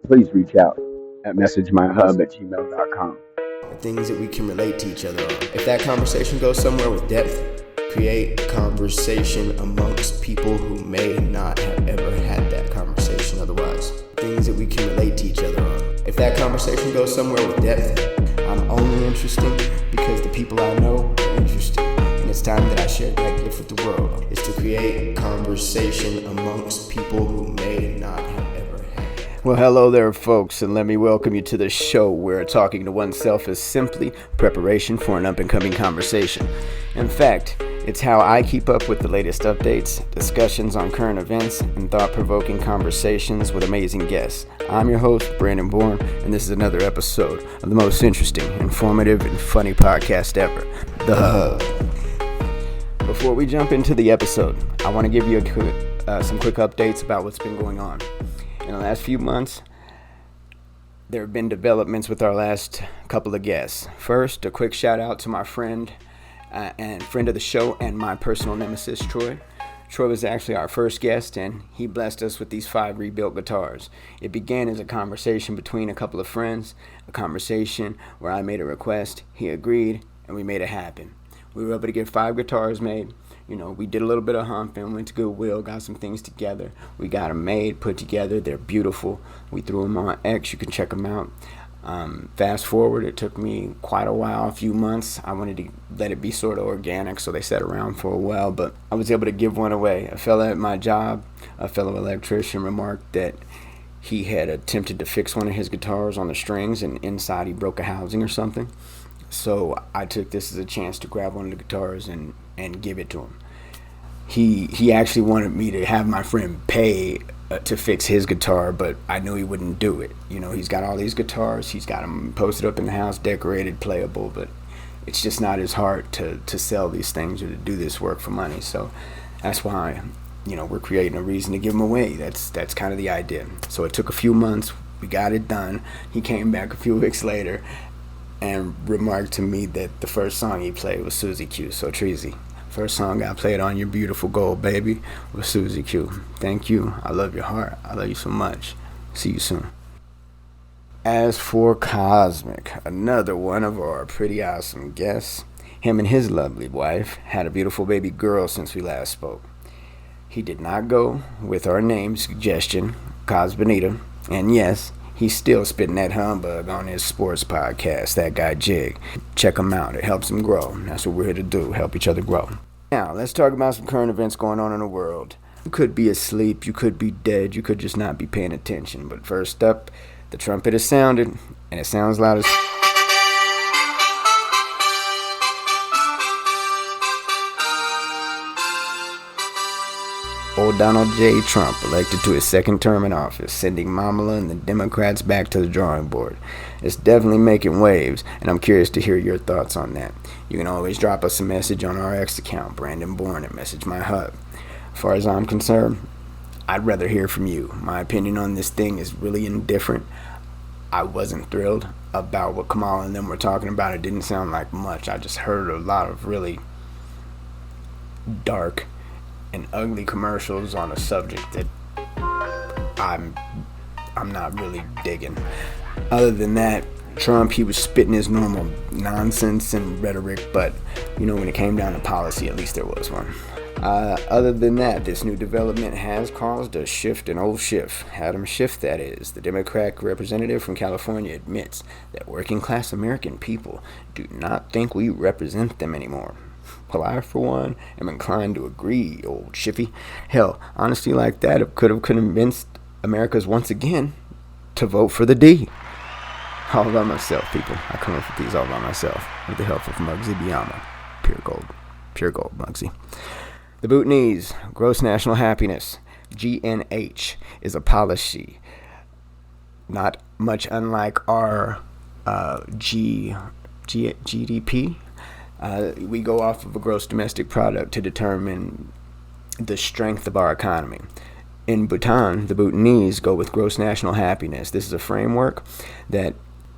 please reach out at messagemyhub@gmail.com. Things that we can relate to each other on. If that conversation goes somewhere with depth, create conversation amongst people who may not have ever had that conversation otherwise. Things that we can relate to each other on. If that conversation goes somewhere with depth, I'm only interesting because the people I know are interesting. And it's time that I share that gift with the world. It's to create conversation amongst people who may not have ever had that. Well, hello there, folks, and let me welcome you to the show where talking to oneself is simply preparation for an up-and-coming conversation. In fact, it's how I keep up with the latest updates, discussions on current events, and thought-provoking conversations with amazing guests. I'm your host, Brandon Bourne, and this is another episode of the most interesting, informative, and funny podcast ever, The Hub. Before we jump into the episode, I want to give you some quick updates about what's been going on. In the last few months, there have been developments with our last couple of guests. First, a quick shout out to my friend and friend of the show and my personal nemesis, Troy. Troy was actually our first guest, and he blessed us with these 5 rebuilt guitars. It began as a conversation between a couple of friends, a conversation where I made a request, he agreed, and we made it happen. We were able to get 5 guitars made. You know, we did a little bit of humping, went to Goodwill, got some things together. We got them made, put together. They're beautiful. We threw them on X. You can check them out. Fast forward, it took me quite a while, a few months. I wanted to let it be sort of organic, so they sat around for a while, but I was able to give one away. A fella at my job, a fellow electrician, remarked that he had attempted to fix one of his guitars on the strings, and inside he broke a housing or something. So I took this as a chance to grab one of the guitars and give it to him. He actually wanted me to have my friend pay to fix his guitar, but I knew he wouldn't do it. You know, he's got all these guitars. He's got them posted up in the house, decorated, playable, but it's just not his heart to sell these things or to do this work for money. So that's why, you know, we're creating a reason to give them away. That's kind of the idea. So it took a few months. We got it done. He came back a few weeks later and remarked to me that the first song he played was Susie Q. So Treasy, first song I played on your beautiful gold, baby, was Susie Q. Thank you. I love your heart. I love you so much. See you soon. As for Cosmic, another one of our pretty awesome guests, him and his lovely wife had a beautiful baby girl since we last spoke. He did not go with our name suggestion, Cosbenita, and yes, he's still spitting that humbug on his sports podcast, That Guy Jig. Check him out. It helps him grow. That's what we're here to do, help each other grow. Now, let's talk about some current events going on in the world. You could be asleep, you could be dead, you could just not be paying attention. But first up, the trumpet has sounded, and it sounds loud as... Old Donald J. Trump elected to his second term in office, sending Kamala and the Democrats back to the drawing board. It's definitely making waves, and I'm curious to hear your thoughts on that. You can always drop us a message on our X account, Brandon Bourne, at Message My Hub. As far as I'm concerned, I'd rather hear from you. My opinion on this thing is really indifferent. I wasn't thrilled about what Kamala and them were talking about. It didn't sound like much. I just heard a lot of really dark and ugly commercials on a subject that I'm not really digging. Other than that, Trump, he was spitting his normal nonsense and rhetoric, but you know, when it came down to policy, at least there was one. Other than that, this new development has caused a shift, an old Schiff. Adam Schiff, that is. The Democratic representative from California admits that working class American people do not think we represent them anymore. Well, I, for one, am inclined to agree, old Schiffy. Hell, honesty like that could have convinced Americans once again to vote for the D. All by myself, people. I come up with these all by myself, with the help of Muggsy Biyama. Pure gold, Muggsy. The Bhutanese Gross National Happiness, GNH, is a policy not much unlike our GDP. We go off of a gross domestic product to determine the strength of our economy. In Bhutan, the Bhutanese go with gross national happiness. This is a framework that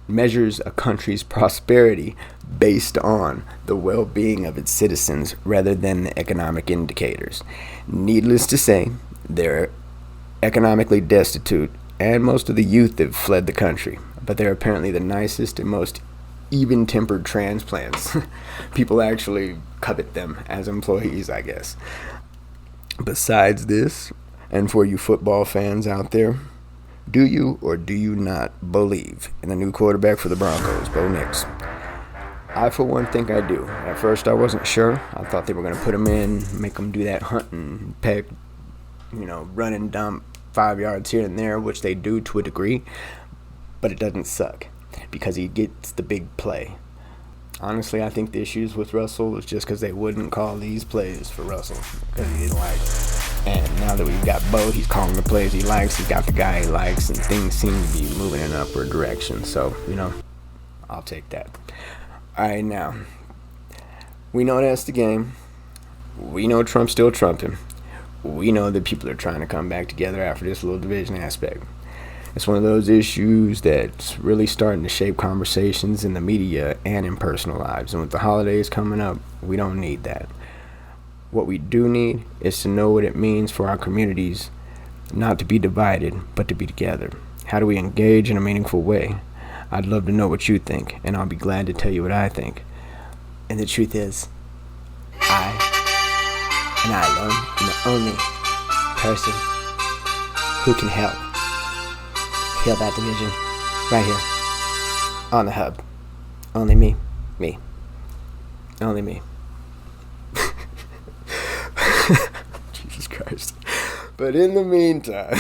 measures a country's prosperity based on the well-being of its citizens rather than the economic indicators. Needless to say, they're economically destitute and most of the youth have fled the country, but they're apparently the nicest and most even-tempered transplants. People actually covet them as employees, I guess. Besides this, and for you football fans out there, do you or do you not believe in the new quarterback for the Broncos, Bo Nix? I, for one, think I do. At first, I wasn't sure. I thought they were going to put him in, make him do that hunt and peck, run and dump 5 yards here and there, which they do to a degree, but it doesn't suck because he gets the big play. Honestly, I think the issues with Russell was just because they wouldn't call these plays for Russell because he didn't like it. And now that we've got Bo, he's calling the plays he likes, he's got the guy he likes, and things seem to be moving in an upward direction. So, I'll take that. All right, now, we know that's the game. We know Trump's still trumping. We know that people are trying to come back together after this little division aspect. It's one of those issues that's really starting to shape conversations in the media and in personal lives. And with the holidays coming up, we don't need that. What we do need is to know what it means for our communities not to be divided, but to be together. How do we engage in a meaningful way? I'd love to know what you think, and I'll be glad to tell you what I think. And the truth is, I alone am the only person who can help heal that division right here on the hub. Only me. Only me. Jesus Christ. But in the meantime,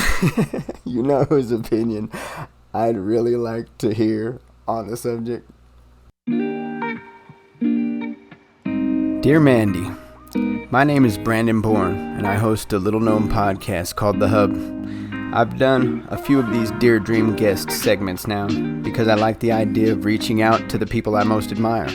you know whose opinion I'd really like to hear on the subject. Dear Mandy, my name is Brandon Bourne, and I host a little-known podcast called The Hub. I've done a few of these Dear Dream Guest segments now because I like the idea of reaching out to the people I most admire.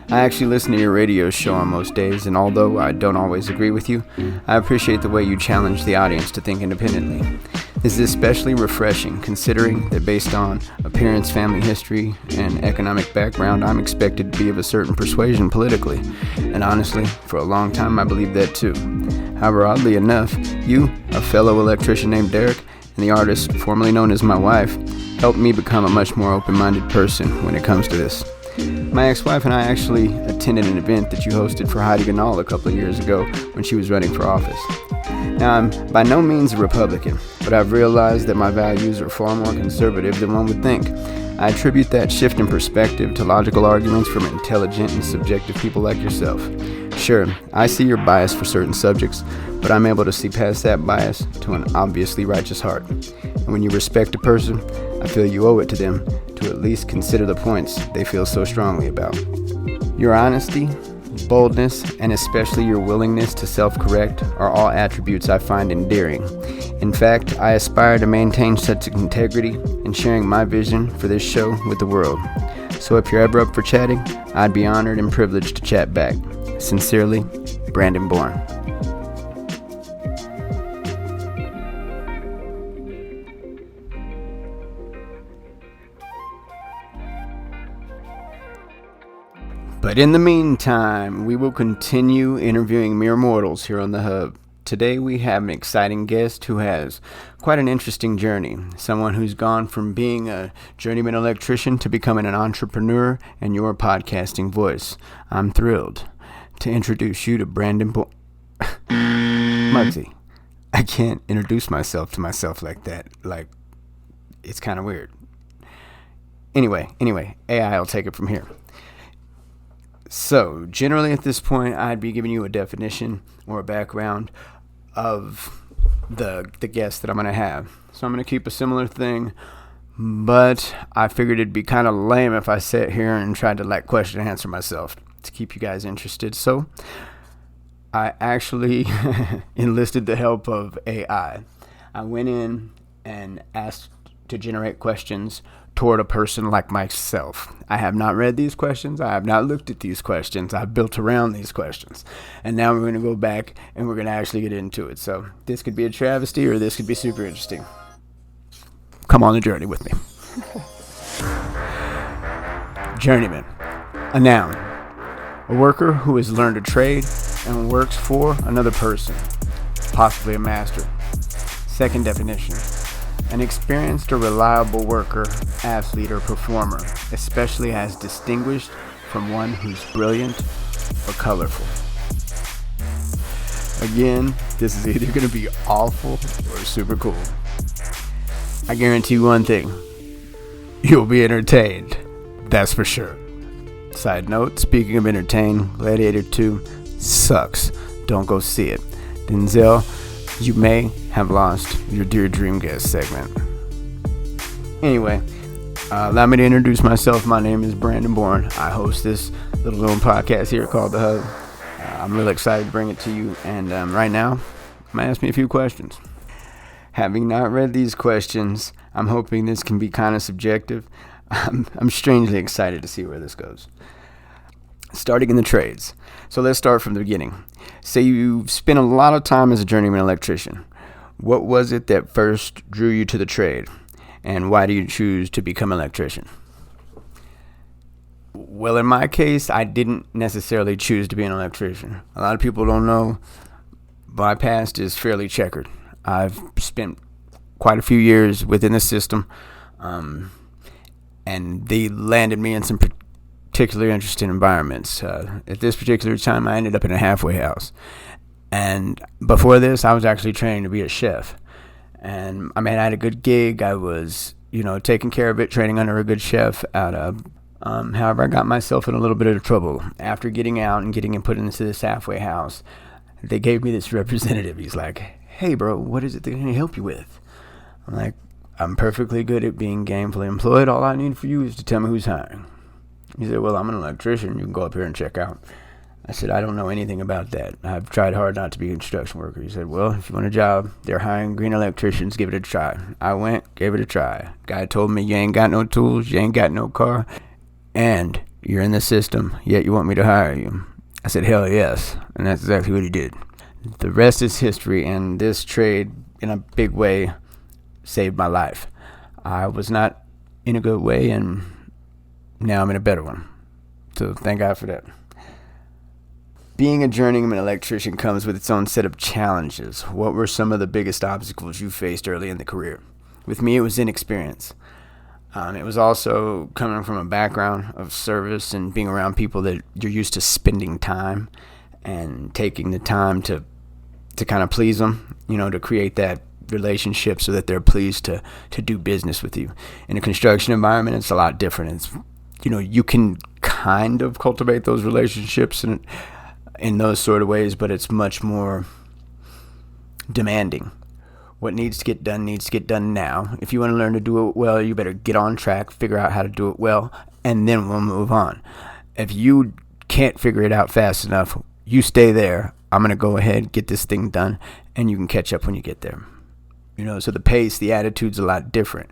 I actually listen to your radio show on most days, and although I don't always agree with you, I appreciate the way you challenge the audience to think independently. This is especially refreshing considering that based on appearance, family history, and economic background, I'm expected to be of a certain persuasion politically. And honestly, for a long time I believed that too. However, oddly enough, you, a fellow electrician named Derek, and the artist formerly known as my wife, helped me become a much more open-minded person when it comes to this. My ex-wife and I actually attended an event that you hosted for Heidi Ganahl a couple of years ago when she was running for office. Now, I'm by no means a Republican, but I've realized that my values are far more conservative than one would think. I attribute that shift in perspective to logical arguments from intelligent and subjective people like yourself. Sure, I see your bias for certain subjects, but I'm able to see past that bias to an obviously righteous heart. And when you respect a person, I feel you owe it to them to at least consider the points they feel so strongly about. Your honesty, boldness, and especially your willingness to self-correct are all attributes I find endearing. In fact, I aspire to maintain such integrity in sharing my vision for this show with the world. So if you're ever up for chatting, I'd be honored and privileged to chat back. Sincerely, Brandon Bourne. But in the meantime, we will continue interviewing mere mortals here on the Hub. Today we have an exciting guest who has quite an interesting journey. Someone who's gone from being a journeyman electrician to becoming an entrepreneur and your podcasting voice. I'm thrilled to introduce you to Brandon Muggsy. I can't introduce myself to myself like that. It's kind of weird. Anyway, AI will take it from here. So, generally at this point, I'd be giving you a definition or a background of the guest that I'm going to have. So I'm going to keep a similar thing, but I figured it'd be kind of lame if I sat here and tried to question and answer myself to keep you guys interested. So I actually enlisted the help of AI. I went in and asked to generate questions toward a person like myself. I have not read these questions. I have not looked at these questions. I've built around these questions. And now we're going to go back and we're going to actually get into it. So this could be a travesty or this could be super interesting. Come on the journey with me. Journeyman. A noun. A worker who has learned a trade and works for another person, possibly a master. Second definition. An experienced or reliable worker, athlete, or performer, especially as distinguished from one who's brilliant or colorful. Again, this is either going to be awful or super cool. I guarantee you one thing. You'll be entertained. That's for sure. Side note, speaking of entertain, Gladiator 2 sucks. Don't go see it. Denzel, you may have lost your Dear Dream Guest segment. Anyway, allow me to introduce myself. My name is Brandon Bourne. I host this little known podcast here called The Hub. I'm really excited to bring it to you. And right now, I'm going to ask me a few questions. Having not read these questions, I'm hoping this can be kind of subjective. I'm strangely excited to see where this goes. Starting in the trades. So let's start from the beginning. Say you've spent a lot of time as a journeyman electrician. What was it that first drew you to the trade? And why do you choose to become an electrician? Well, in my case, I didn't necessarily choose to be an electrician. A lot of people don't know my past is fairly checkered. I've spent quite a few years within the system, and they landed me in some particularly interesting environments. At this particular time, I ended up in a halfway house. And before this, I was actually training to be a chef. And I mean, I had a good gig. I was, taking care of it, training under a good chef out of. However, I got myself in a little bit of trouble. After getting out and getting put into this halfway house, they gave me this representative. He's like, "Hey, bro, what is it they're going to help you with?" I'm like, "I'm perfectly good at being gainfully employed. All I need for you is to tell me who's hiring." He said, "Well, I'm an electrician. You can go up here and check out." I said, "I don't know anything about that. I've tried hard not to be a construction worker." He said, "Well, if you want a job, they're hiring green electricians. Give it a try." I went, gave it a try. Guy told me, "You ain't got no tools, you ain't got no car, and you're in the system, yet you want me to hire you." I said, "Hell yes." And that's exactly what he did. The rest is history, and this trade, in a big way, saved my life. I was not in a good way, and now I'm in a better one. So thank God for that. Being a journeyman electrician comes with its own set of challenges. What were some of the biggest obstacles you faced early in the career? With me, it was inexperience. It was also coming from a background of service and being around people that you're used to spending time and taking the time to kind of please them, to create that relationship so that they're pleased to do business with you. In a construction environment, it's a lot different. It's, you can kind of cultivate those relationships in those sort of ways, but it's much more demanding. What needs to get done now. If you want to learn to do it well, you better get on track, figure out how to do it well, and then we'll move on. If you can't figure it out fast enough, you stay there. I'm going to go ahead, get this thing done, and you can catch up when you get there. So the pace, the attitude's a lot different.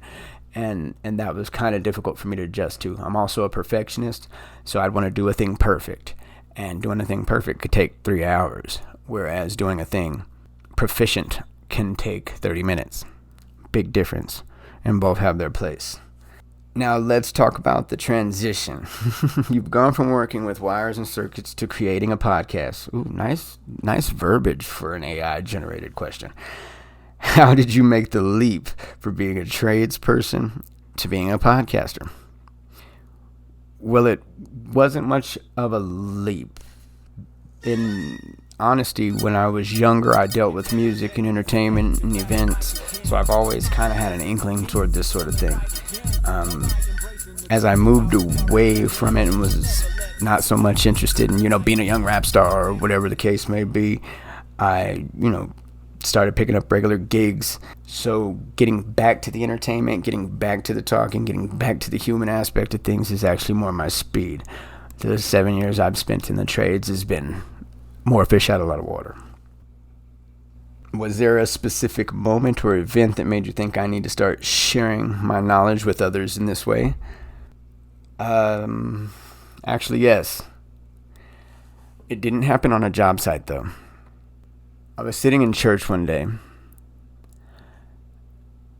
And that was kind of difficult for me to adjust to. I'm also a perfectionist, so I'd want to do a thing perfect. And doing a thing perfect could take 3 hours, whereas doing a thing proficient can take 30 minutes. Big difference, and both have their place. Now let's talk about the transition. You've gone from working with wires and circuits to creating a podcast. Ooh, nice verbiage for an AI-generated question. How did you make the leap from being a tradesperson to being a podcaster? Well, it wasn't much of a leap. In honesty, when I was younger, I dealt with music and entertainment and events, so I've always kind of had an inkling toward this sort of thing. As I moved away from it and was not so much interested in, being a young rap star or whatever the case may be, I, started picking up regular gigs. So getting back to the entertainment, getting back to the talking, getting back to the human aspect of things is actually more my speed. The 7 years I've spent in the trades has been more fish out of a lot of water. Was there a specific moment or event that made you think I need to start sharing my knowledge with others in this way? Actually, yes. It didn't happen on a job site, though. I was sitting in church one day,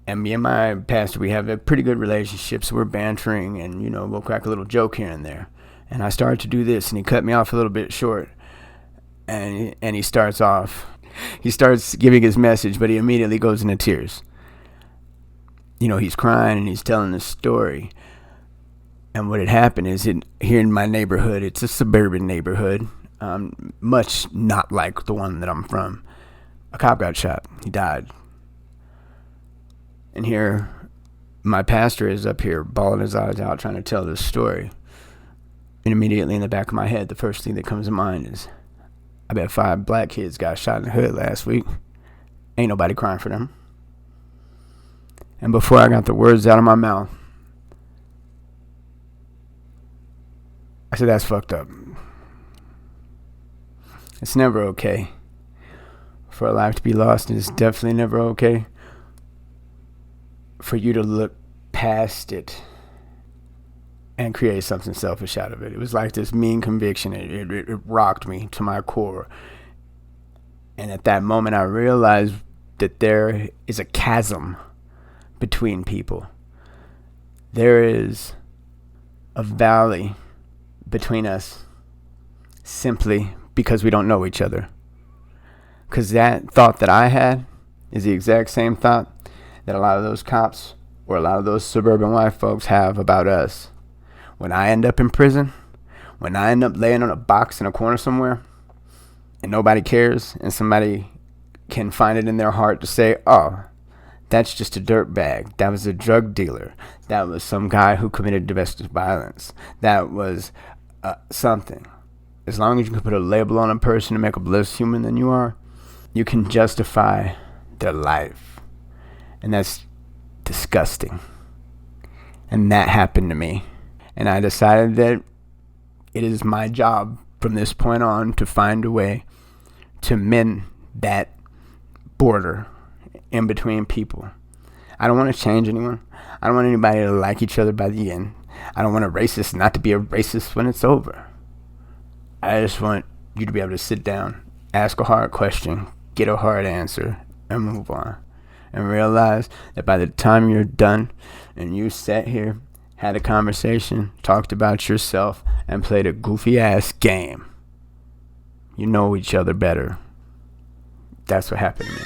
and me and my pastor, we have a pretty good relationship, so we're bantering, and, we'll crack a little joke here and there. And I started to do this, and he cut me off a little bit short, and he starts giving his message, but he immediately goes into tears. he's crying and he's telling this story. And what had happened is here in my neighborhood, it's a suburban neighborhood, much not like the one that I'm from. A cop got shot. He died. And here, my pastor is up here bawling his eyes out trying to tell this story. And immediately in the back of my head, the first thing that comes to mind is, I bet 5 black kids got shot in the hood last week. Ain't nobody crying for them. And before I got the words out of my mouth, I said, that's fucked up. It's never okay for a life to be lost, and it's definitely never okay for you to look past it and create something selfish out of it. It was like this mean conviction. It rocked me to my core. And at that moment, I realized that there is a chasm between people. There is a valley between us simply because we don't know each other. Because that thought that I had is the exact same thought that a lot of those cops or a lot of those suburban white folks have about us. When I end up in prison, when I end up laying on a box in a corner somewhere and nobody cares, and somebody can find it in their heart to say, oh, that's just a dirtbag. That was a drug dealer. That was some guy who committed domestic violence. That was something. As long as you can put a label on a person to make them less human than you are, you can justify their life. And that's disgusting. And that happened to me. And I decided that it is my job from this point on to find a way to mend that border in between people. I don't want to change anyone. I don't want anybody to like each other by the end. I don't want a racist not to be a racist when it's over. I just want you to be able to sit down, ask a hard question, get a hard answer, and move on. And realize that by the time you're done and you sat here, had a conversation, talked about yourself, and played a goofy ass game, you know each other better. That's what happened to me.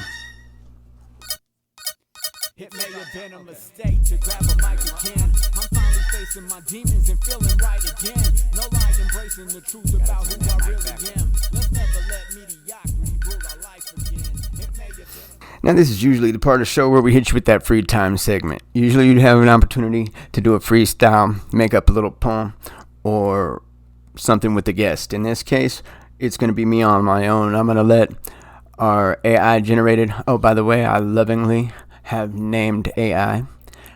It may have been a mistake to grab a mic again. I'm finally facing my demons and feeling right again. No lie, embracing the truth about who I really am. Let's never let mediocrity rule our life again. It may have been. Now, this is usually the part of the show where we hit you with that free time segment. Usually you'd have an opportunity to do a freestyle, make up a little poem, or something with the guest. In this case, it's going to be me on my own. I'm going to let our AI generated, oh, by the way, I lovingly have named AI.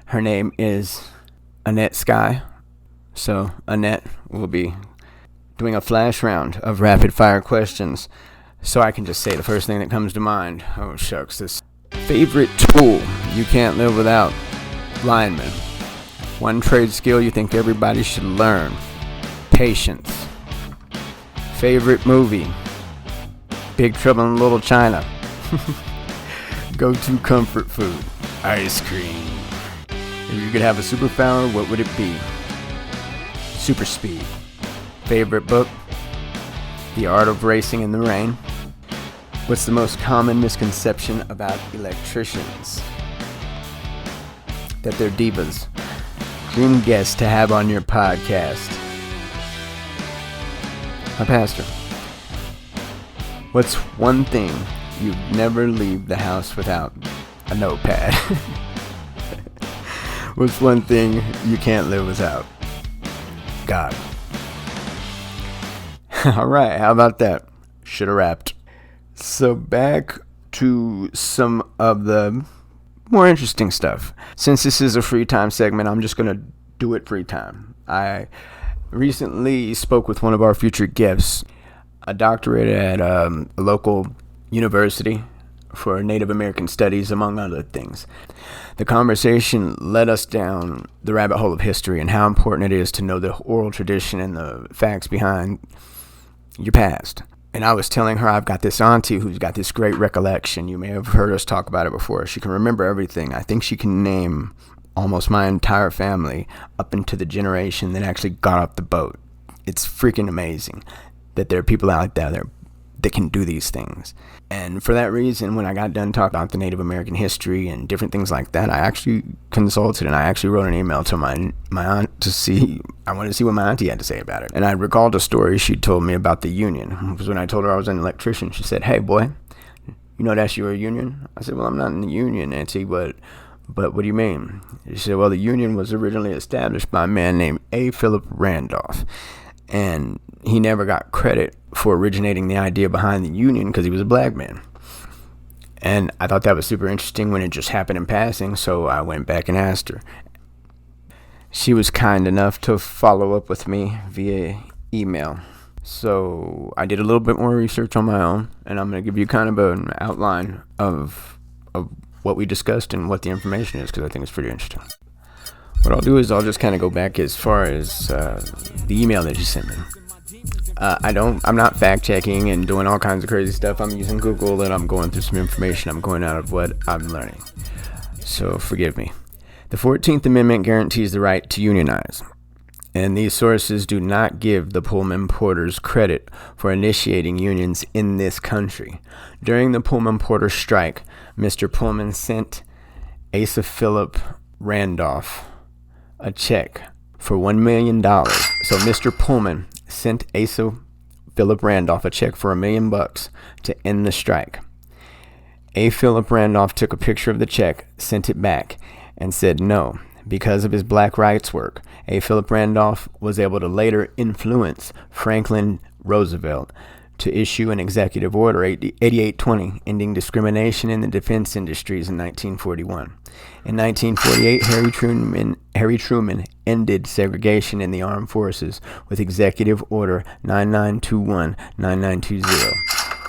Her name is Annette Sky. So Annette will be doing a flash round of rapid fire questions. So I can just say the first thing that comes to mind. Oh shucks, this favorite tool you can't live without. Lineman. One trade skill you think everybody should learn. Patience. Favorite movie. Big Trouble in Little China. Go-to comfort food. Ice cream. If you could have a superpower, what would it be? Super speed. Favorite book? The Art of Racing in the Rain. What's the most common misconception about electricians? That they're divas. Dream guest to have on your podcast. My pastor. What's one thing you'd never leave the house without? A notepad. What's one thing you can't live without? God. Alright, how about that? Should have wrapped. So back to some of the more interesting stuff. Since this is a free time segment, I'm just going to do it free time. I recently spoke with one of our future guests, a doctorate at a local university for Native American Studies, among other things. The conversation led us down the rabbit hole of history and how important it is to know the oral tradition and the facts behind your past. And I was telling her I've got this auntie who's got this great recollection. You may have heard us talk about it before. She can remember everything. I think she can name almost my entire family up into the generation that actually got off the boat. It's freaking amazing that there are people out there that can do these things. And for that reason, when I got done talking about the Native American history and different things like that, I actually consulted and I actually wrote an email to my aunt to see, I wanted to see what my auntie had to say about it. And I recalled a story she told me about the union. Because when I told her I was an electrician, she said, "Hey boy, you know that's your union?" I said, "Well, I'm not in the union, Auntie, but what do you mean?" She said, "Well, the union was originally established by a man named A. Philip Randolph. And he never got credit for originating the idea behind the union because he was a black man." And I thought that was super interesting when it just happened in passing, so I went back and asked her. She was kind enough to follow up with me via email. So I did a little bit more research on my own, and I'm going to give you kind of an outline of what we discussed and what the information is, because I think it's pretty interesting. What I'll do is I'll just kind of go back as far as the email that you sent me. I'm not fact checking and doing all kinds of crazy stuff. I'm using Google and I'm going through some information. I'm going out of what I'm learning. So forgive me. The 14th Amendment guarantees the right to unionize. And these sources do not give the Pullman Porters credit for initiating unions in this country. During the Pullman Porter strike, Mr. Pullman sent Asa Philip Randolph a check for $1 million. So Mr. Pullman sent Asa Philip Randolph a check for $1 million to end the strike. A. Philip Randolph took a picture of the check, sent it back, and said no. Because of his black rights work, A. Philip Randolph was able to later influence Franklin Roosevelt to issue an executive order 8820 ending discrimination in the defense industries in 1941. In 1948, Harry Truman ended segregation in the armed forces with Executive Order 9921-9920.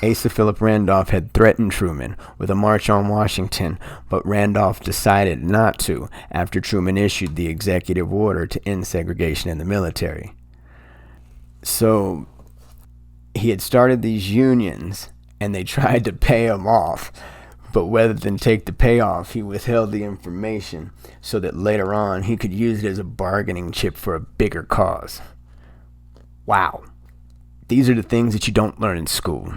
Asa Philip Randolph had threatened Truman with a march on Washington, but Randolph decided not to after Truman issued the executive order to end segregation in the military. So he had started these unions, and they tried to pay him off. But rather than take the payoff, he withheld the information so that later on he could use it as a bargaining chip for a bigger cause. Wow. These are the things that you don't learn in school,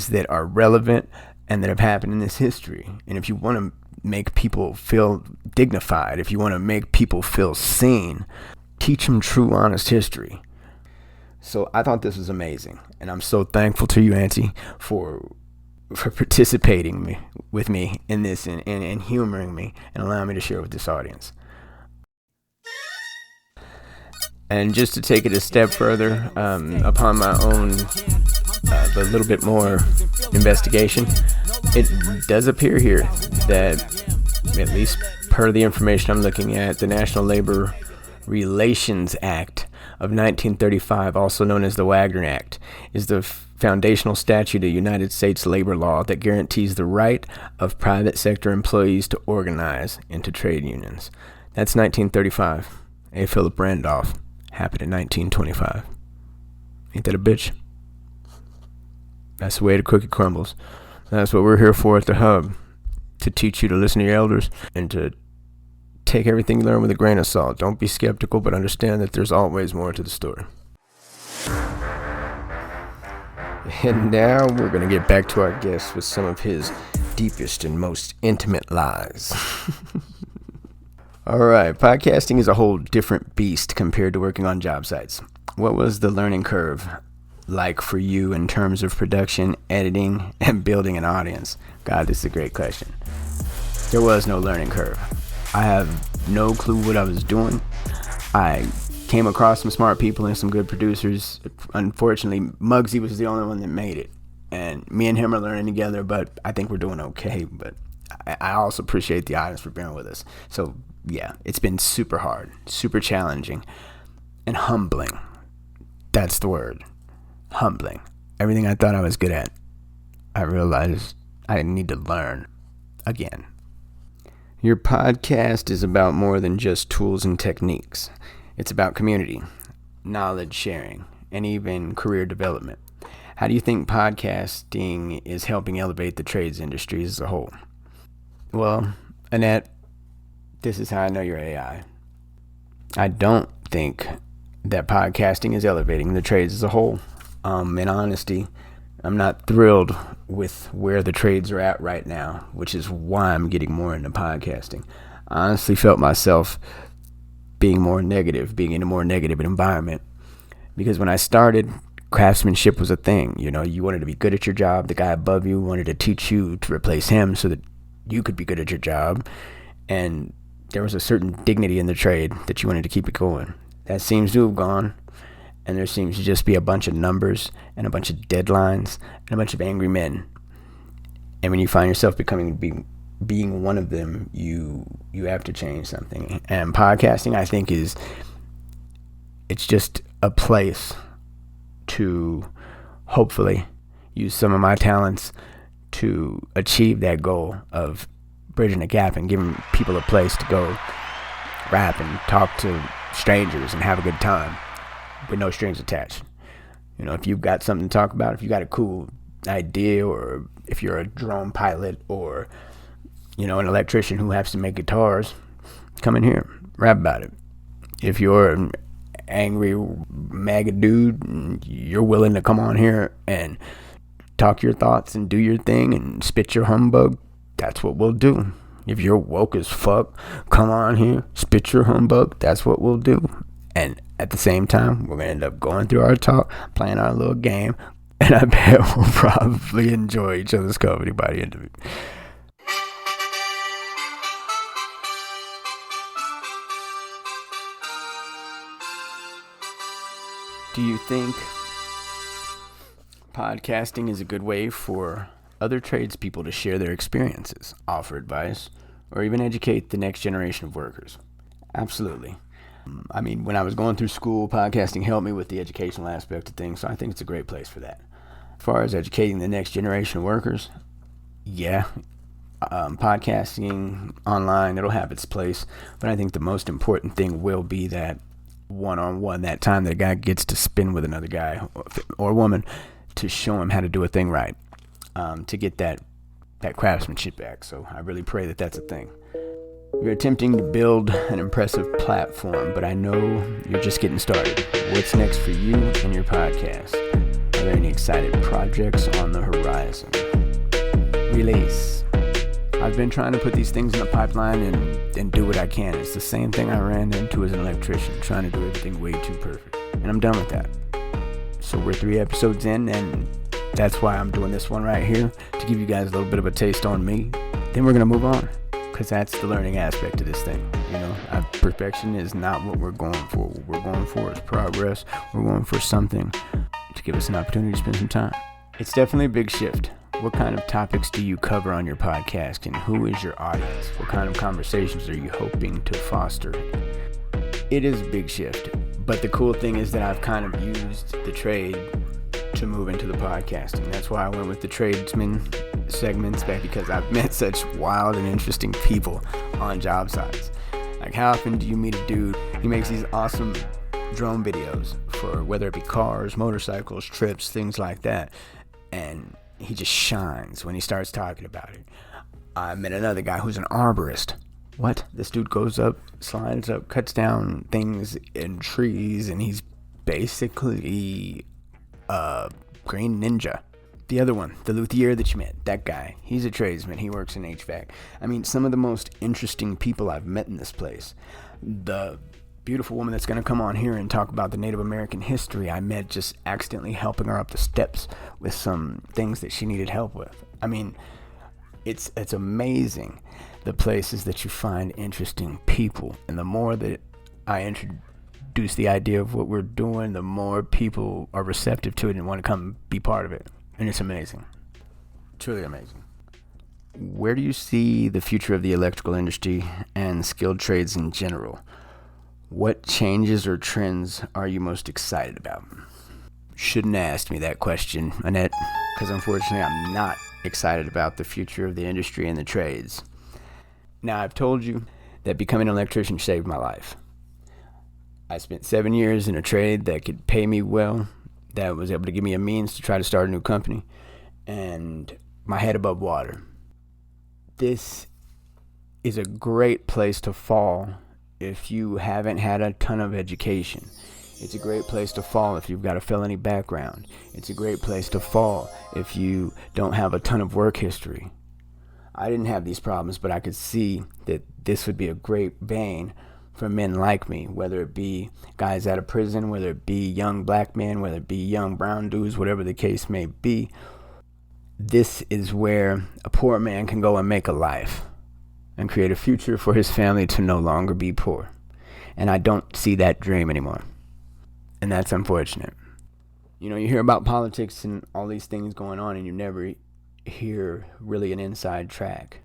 that are relevant and that have happened in this history. And if you want to make people feel dignified, if you want to make people feel seen, teach them true, honest history. So I thought this was amazing, and I'm so thankful to you, Auntie, for participating with me in this and humoring me and allowing me to share with this audience. And just to take it a step further, upon my own a little bit more investigation, it does appear here that, at least per the information I'm looking at, the National Labor Relations Act of 1935, also known as the Wagner Act, is the foundational statute of United States labor law that guarantees the right of private sector employees to organize into trade unions. That's 1935. A. Philip Randolph happened in 1925. Ain't that a bitch? That's the way the cookie crumbles. That's what we're here for at the Hub, to teach you to listen to your elders and to take everything you learn with a grain of salt. Don't be skeptical, but understand that there's always more to the story. And now we're going to get back to our guest with some of his deepest and most intimate lies. All right, podcasting is a whole different beast compared to working on job sites. What was the learning curve like for you in terms of production, editing, and building an audience? God, this is a great question. There was no learning curve. I have no clue what I was doing. I came across some smart people and some good producers. Unfortunately, Muggsy was the only one that made it. And me and him are learning together, but I think we're doing okay. But I also appreciate the audience for bearing with us. So, yeah, it's been super hard, super challenging, and humbling. That's the word. Humbling. Everything I thought I was good at, I realized I need to learn again. Your podcast is about more than just tools and techniques. It's about community, knowledge sharing, and even career development. How do you think podcasting is helping elevate the trades industry as a whole? Well, Annette, this is how I know you're AI. I don't think that podcasting is elevating the trades as a whole. In honesty, I'm not thrilled with where the trades are at right now, which is why I'm getting more into podcasting. I honestly felt myself being in a more negative environment, because when I started, craftsmanship was a thing. You know, you wanted to be good at your job. The guy above you wanted to teach you to replace him so that you could be good at your job. And there was a certain dignity in the trade that you wanted to keep it going. That seems to have gone. And there seems to just be a bunch of numbers and a bunch of deadlines and a bunch of angry men. And when you find yourself being one of them, you have to change something. And podcasting, I think, it's just a place to hopefully use some of my talents to achieve that goal of bridging the gap and giving people a place to go rap and talk to strangers and have a good time with no strings attached. You know, if you've got something to talk about, if you got a cool idea, or if you're a drone pilot, or, you know, an electrician who has to make guitars, come in here, rap about it. If you're an angry MAGA dude, you're willing to come on here and talk your thoughts and do your thing and spit your humbug, that's what we'll do. If you're woke as fuck, come on here, spit your humbug, that's what we'll do. And at the same time, we're going to end up going through our talk, playing our little game, and I bet we'll probably enjoy each other's company by the end of it. Do you think podcasting is a good way for other tradespeople to share their experiences, offer advice, or even educate the next generation of workers? Absolutely. I mean, when I was going through school, podcasting helped me with the educational aspect of things, so I think it's a great place for that. As far as educating the next generation of workers, yeah, podcasting online, it'll have its place, but I think the most important thing will be that one-on-one, that time that a guy gets to spend with another guy or woman to show him how to do a thing right, to get that craftsmanship back. So I really pray that that's a thing. You're attempting to build an impressive platform, but I know you're just getting started. What's next for you and your podcast? Are there any exciting projects on the horizon? Release. I've been trying to put these things in the pipeline and do what I can. It's the same thing I ran into as an electrician, trying to do everything way too perfect. And I'm done with that. So we're 3 episodes in, and that's why I'm doing this one right here, to give you guys a little bit of a taste on me. Then we're going to move on, because that's the learning aspect of this thing. You know, perfection is not what we're going for. What we're going for is progress. We're going for something to give us an opportunity to spend some time. It's definitely a big shift. What kind of topics do you cover on your podcast, and who is your audience? What kind of conversations are you hoping to foster? It is a big shift, but the cool thing is that I've kind of used the trade to move into the podcasting. That's why I went with the tradesman segments back, because I've met such wild and interesting people on job sites. Like, how often do you meet a dude, he makes these awesome drone videos for whether it be cars, motorcycles, trips, things like that, and he just shines when he starts talking about it. I met another guy who's an arborist. What? This dude goes up, slides up, cuts down things in trees, and he's basically a green ninja. The other one, the luthier that you met, that guy, he's a tradesman. He works in HVAC. I mean, some of the most interesting people I've met in this place. The beautiful woman that's going to come on here and talk about the Native American history, I met just accidentally helping her up the steps with some things that she needed help with. I mean, it's amazing the places that you find interesting people. And the more that I introduce the idea of what we're doing, the more people are receptive to it and want to come be part of it. And it's amazing. Truly amazing. Where do you see the future of the electrical industry and skilled trades in general? What changes or trends are you most excited about? Shouldn't have asked me that question, Annette, because unfortunately I'm not excited about the future of the industry and the trades. Now, I've told you that becoming an electrician saved my life. I spent 7 years in a trade that could pay me well, that was able to give me a means to try to start a new company, and my head above water. This is a great place to fall if you haven't had a ton of education. It's a great place to fall if you've got a felony background. It's a great place to fall if you don't have a ton of work history. I didn't have these problems, but I could see that this would be a great vein for men like me, whether it be guys out of prison, whether it be young black men, whether it be young brown dudes, whatever the case may be. This is where a poor man can go and make a life and create a future for his family to no longer be poor. And I don't see that dream anymore. And that's unfortunate. You know, you hear about politics and all these things going on, and you never hear really an inside track.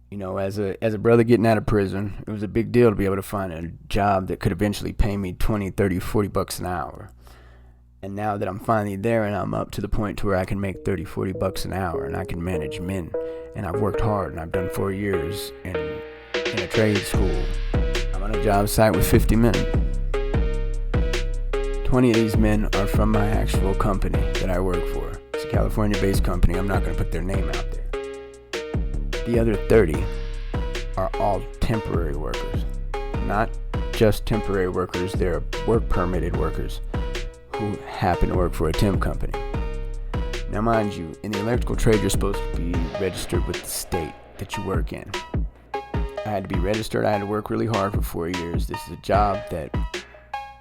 You know, as a brother getting out of prison, it was a big deal to be able to find a job that could eventually pay me 20, 30, 40 bucks an hour. And now that I'm finally there and I'm up to the point to where I can make 30, 40 bucks an hour and I can manage men, and I've worked hard and I've done 4 years in a trade school. I'm on a job site with 50 men. 20 of these men are from my actual company that I work for. It's a California-based company. I'm not going to put their name out there. The other 30 are all temporary workers. Not just temporary workers, they're work permitted workers who happen to work for a temp company. Now mind you, in the electrical trade you're supposed to be registered with the state that you work in. I had to be registered, I had to work really hard for 4 years. This is a job that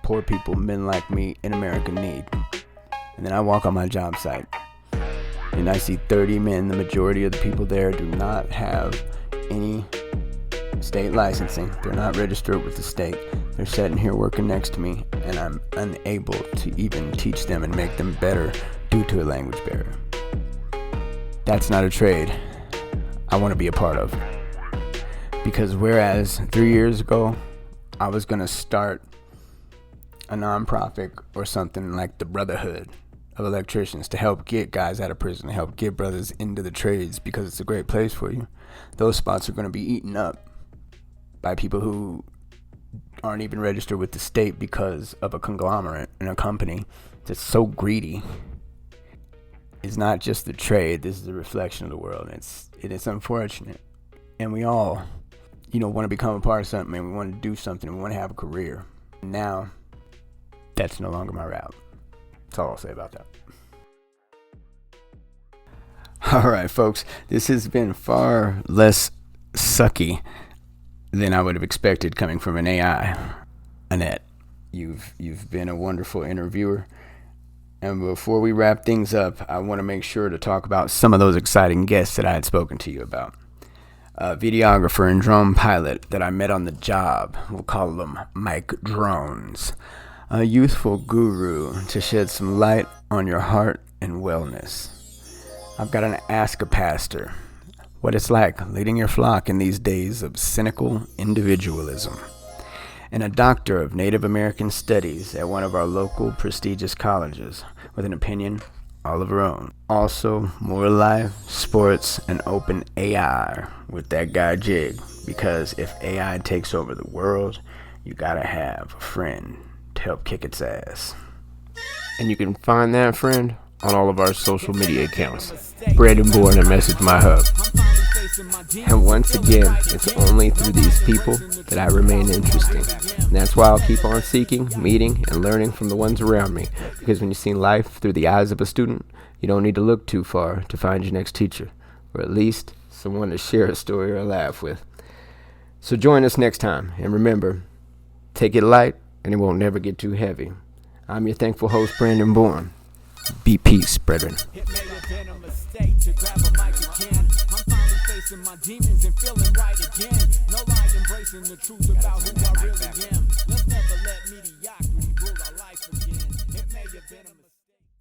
poor people, men like me in America need. And then I walk on my job site and I see 30 men. The majority of the people there do not have any state licensing. They're not registered with the state. They're sitting here working next to me, and I'm unable to even teach them and make them better due to a language barrier. That's not a trade I want to be a part of. Because whereas 3 years ago, I was going to start a nonprofit or something like the Brotherhood of Electricians to help get guys out of prison, to help get brothers into the trades because it's a great place for you. Those spots are going to be eaten up by people who aren't even registered with the state because of a conglomerate and a company that's so greedy. It's not just the trade. This is a reflection of the world. It's unfortunate. And we all, want to become a part of something, and we want to do something, and we want to have a career. Now, that's no longer my route. That's all I'll say about that. All right, folks. This has been far less sucky than I would have expected coming from an AI. Annette, you've been a wonderful interviewer. And before we wrap things up, I want to make sure to talk about some of those exciting guests that I had spoken to you about. A videographer and drone pilot that I met on the job. We'll call them Mike Drones. A youthful guru to shed some light on your heart and wellness. I've got an Ask a Pastor. What it's like leading your flock in these days of cynical individualism. And a doctor of Native American Studies at one of our local prestigious colleges with an opinion all of her own. Also, more life, sports, and open AI with that guy Jig. Because if AI takes over the world, you gotta have a friend to help kick its ass. And you can find that friend on all of our social media accounts. Brandon Bourne at Message My Hub. And once again, it's only through these people that I remain interesting. And that's why I'll keep on seeking, meeting, and learning from the ones around me. Because when you see life through the eyes of a student, you don't need to look too far to find your next teacher. Or at least someone to share a story or a laugh with. So join us next time. And remember, take it light and it won't never get too heavy. I'm your thankful host, Brandon Bourne. Be peace, brethren. It may have been a mistake to grab a mic again. I'm finally facing my demons and feeling right again. No lie, embracing the truth about who I really am. Let's never let mediocrity rule our life again. It may have been a mistake.